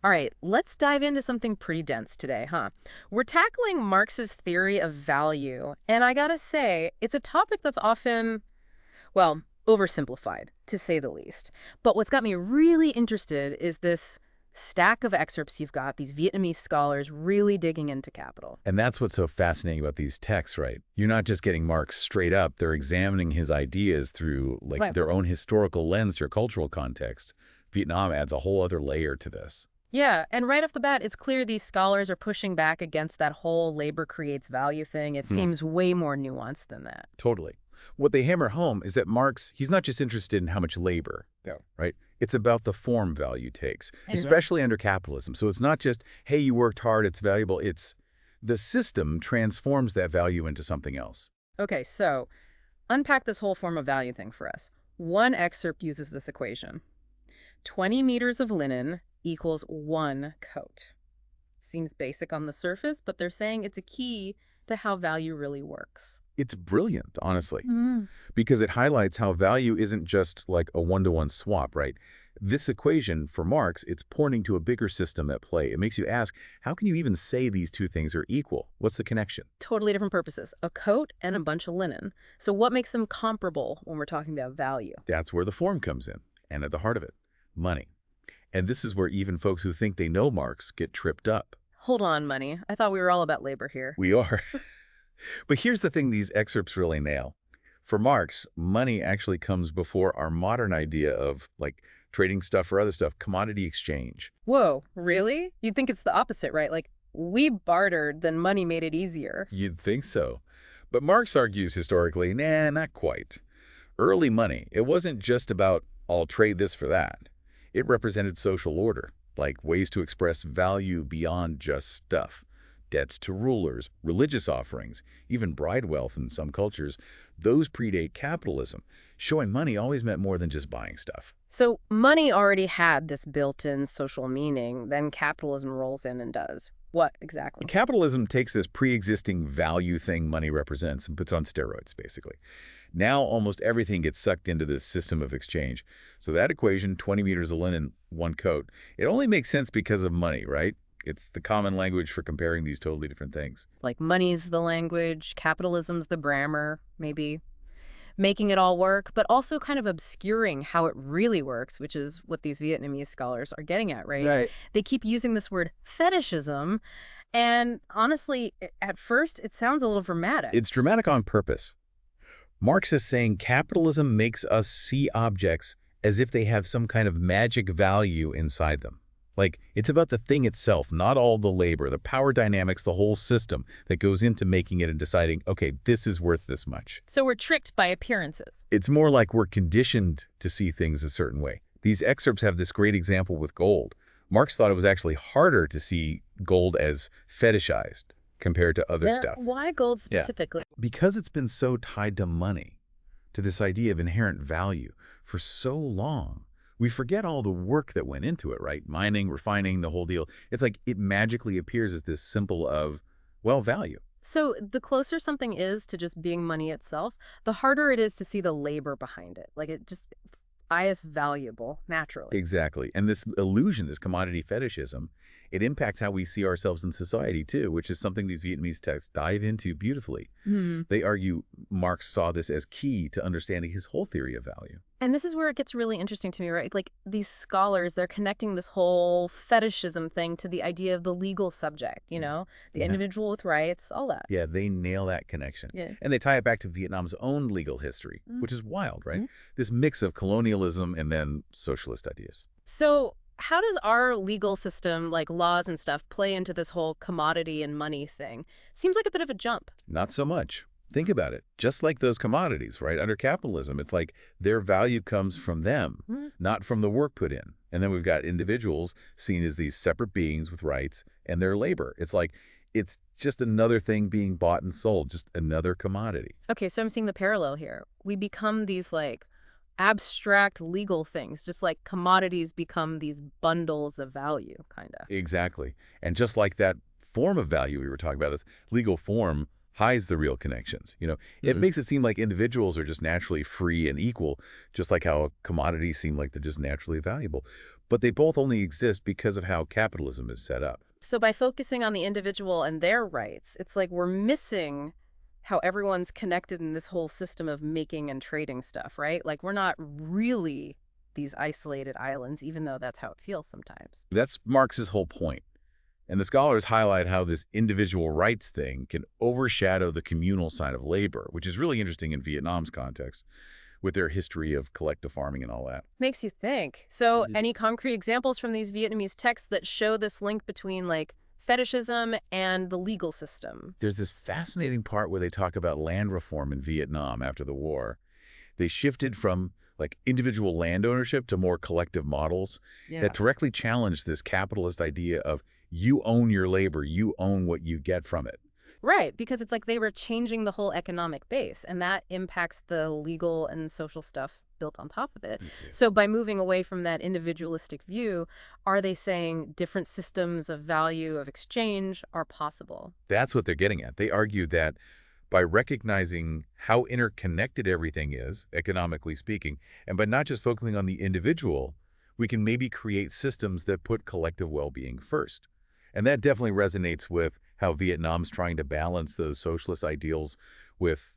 All right, let's dive into something pretty dense today, huh? We're tackling Marx's theory of value, and I gotta say, it's a topic that's often, well, oversimplified, to say the least. But what's got me really interested is this stack of excerpts you've got, these Vietnamese scholars really digging into capital. And that's what's so fascinating about these texts, right? You're not just getting Marx straight up. They're examining his ideas through Right. their own historical lens or cultural context. Vietnam adds a whole other layer to this. Yeah, and right off the bat, it's clear these scholars are pushing back against that whole labor creates value thing. It Hmm. seems way more nuanced than that. Totally. What they hammer home is that Marx, he's not just interested in how much labor, Yeah. right? It's about the form value takes, Mhm. especially under capitalism. So it's not just, hey, you worked hard, it's valuable. It's the system transforms that value into something else. Okay, so unpack this whole form of value thing for us. One excerpt uses this equation. 20 meters of linen equals one coat. Seems basic on the surface, but they're saying it's a key to how value really works. It's brilliant, honestly, Mm. because it highlights how value isn't just like a one-to-one swap, right? This equation, for Marx, it's pointing to a bigger system at play. It makes you ask, how can you even say these two things are equal? What's the connection? Totally different purposes. A coat and a bunch of linen. So what makes them comparable when we're talking about value? That's where the form comes in, and at the heart of it, money. And this is where even folks who think they know Marx get tripped up. Hold on, money. I thought we were all about labor here. We are. But here's the thing these excerpts really nail. For Marx, money actually comes before our modern idea of, like, trading stuff for other stuff, commodity exchange. Whoa, really? You'd think it's the opposite, right? Like, we bartered, then money made it easier. You'd think so. But Marx argues historically, nah, not quite. Early money, it wasn't just about, I'll trade this for that. It represented social order, like ways to express value beyond just stuff. Debts to rulers, religious offerings, even bride wealth in some cultures, those predate capitalism, showing money always meant more than just buying stuff. So money already had this built-in social meaning, then capitalism rolls in and does. What exactly? Capitalism takes this pre-existing value thing money represents and puts it on steroids, basically. Now almost everything gets sucked into this system of exchange. So that equation, 20 meters of linen, one coat, it only makes sense because of money, right? It's the common language for comparing these totally different things. Like money's the language, capitalism's the grammar, maybe making it all work, but also kind of obscuring how it really works, which is what these Vietnamese scholars are getting at, right? Right. They keep using this word fetishism, and honestly, at first, it sounds a little dramatic. It's dramatic on purpose. Marx is saying capitalism makes us see objects as if they have some kind of magic value inside them. Like, it's about the thing itself, not all the labor, the power dynamics, the whole system that goes into making it and deciding, okay, this is worth this much. So we're tricked by appearances. It's more like we're conditioned to see things a certain way. These excerpts have this great example with gold. Marx thought it was actually harder to see gold as fetishized compared to other stuff. Why gold Yeah. specifically? Because it's been so tied to money, to this idea of inherent value for so long, we forget all the work that went into it, right? Mining, refining, the whole deal. It's like it magically appears as this symbol of, well, value. So the closer something is to just being money itself, the harder it is to see the labor behind it. Like it just is valuable naturally. Exactly. And this illusion, this commodity fetishism, it impacts how we see ourselves in society too, which is something these Vietnamese texts dive into beautifully. Hmm. They argue Marx saw this as key to understanding his whole theory of value. And this is where it gets really interesting to me, right? Like these scholars, they're connecting this whole fetishism thing to the idea of the legal subject, the Yeah. individual with rights, all that. Yeah, they nail that connection. Yeah. And they tie it back to Vietnam's own legal history, which is wild, right? This mix of colonialism and then socialist ideas. So how does our legal system, like laws and stuff, play into this whole commodity and money thing? Seems like a bit of a jump. Not so much. Think about it. Just like those commodities, right? Under capitalism, it's like their value comes from them, not from the work put in. And then we've got individuals seen as these separate beings with rights and their labor. It's like it's just another thing being bought and sold, just another commodity. Okay, so I'm seeing the parallel here. We become these like abstract legal things, just like commodities become these bundles of value, kind of. Exactly. And just like that form of value we were talking about, this legal form hides the real connections. It makes it seem like individuals are just naturally free and equal, just like how commodities seem like they're just naturally valuable. but they both only exist because of how capitalism is set up. So by focusing on the individual and their rights, it's like we're missing how everyone's connected in this whole system of making and trading stuff, right? Like we're not really these isolated islands, even though that's how it feels sometimes. That's Marx's whole point. And the scholars highlight how this individual rights thing can overshadow the communal side of labor, which is really interesting in Vietnam's context, with their history of collective farming and all that. Makes you think. So Mhm. any concrete examples from these Vietnamese texts that show this link between like fetishism and the legal system? There's this fascinating part where they talk about land reform in Vietnam after the war. They shifted from like individual land ownership to more collective models that Yeah. directly challenge this capitalist idea of you own your labor, you own what you get from it. Right, because it's like they were changing the whole economic base, and that impacts the legal and social stuff built on top of it. Yeah. So by moving away from that individualistic view, are they saying different systems of value of exchange are possible? That's what they're getting at. They argue that by recognizing how interconnected everything is, economically speaking, and by not just focusing on the individual, we can maybe create systems that put collective well-being first. And that definitely resonates with how Vietnam's trying to balance those socialist ideals with,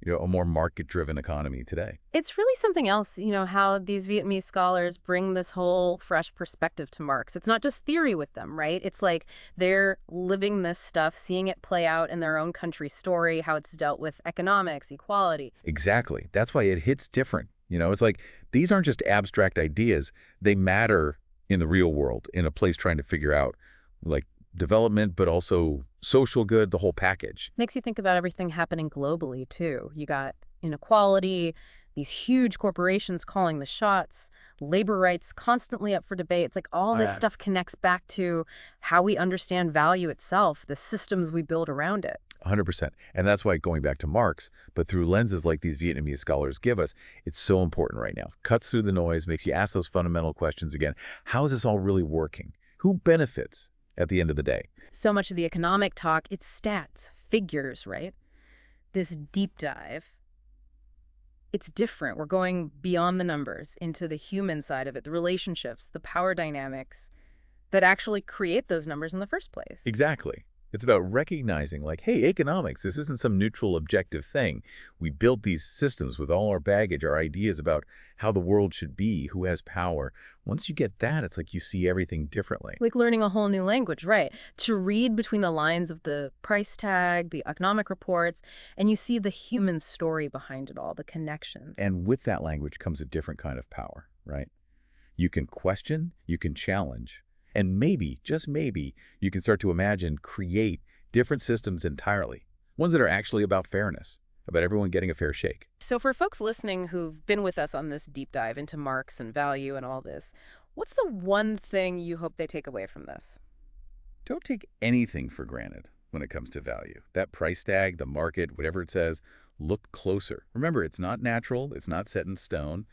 a more market-driven economy today. It's really something else, how these Vietnamese scholars bring this whole fresh perspective to Marx. It's not just theory with them, right? It's like they're living this stuff, seeing it play out in their own country's story, how it's dealt with economics, equality. Exactly. That's why it hits different. It's like these aren't just abstract ideas. They matter in the real world, in a place trying to figure out like development, but also social good, the whole package. Makes you think about everything happening globally, too. You got inequality, these huge corporations calling the shots, labor rights constantly up for debate. It's like all this stuff connects back to how we understand value itself, the systems we build around it. 100%. And that's why going back to Marx, but through lenses like these Vietnamese scholars give us, it's so important right now. Cuts through the noise, makes you ask those fundamental questions again. How is this all really working? Who benefits at the end of the day? So much of the economic talk, it's stats, figures, right? This deep dive, it's different. We're going beyond the numbers into the human side of it, the relationships, the power dynamics that actually create those numbers in the first place. Exactly. It's about recognizing like, hey, economics, this isn't some neutral objective thing. We built these systems with all our baggage, our ideas about how the world should be, who has power. Once you get that, it's like you see everything differently. Like learning a whole new language, right? To read between the lines of the price tag, the economic reports, and you see the human story behind it all, the connections. And with that language comes a different kind of power, right? You can question, you can challenge, and maybe, just maybe, you can start to imagine, create different systems entirely. Ones that are actually about fairness, about everyone getting a fair shake. So for folks listening who've been with us on this deep dive into Marx and value and all this, what's the one thing you hope they take away from this? Don't take anything for granted when it comes to value. That price tag, the market, whatever it says, look closer. Remember, it's not natural, it's not set in stone.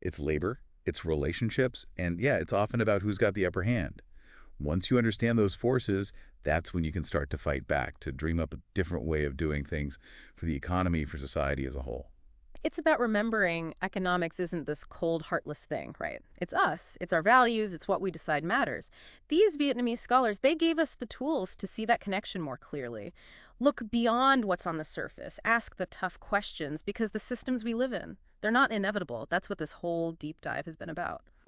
It's labor, it's relationships, and yeah, it's often about who's got the upper hand. Once you understand those forces, that's when you can start to fight back, to dream up a different way of doing things for the economy, for society as a whole. It's about remembering economics isn't this cold, heartless thing, right? It's us. It's our values. It's what we decide matters. These Vietnamese scholars, they gave us the tools to see that connection more clearly. Look beyond what's on the surface. Ask the tough questions because the systems we live in, they're not inevitable. That's what this whole deep dive has been about.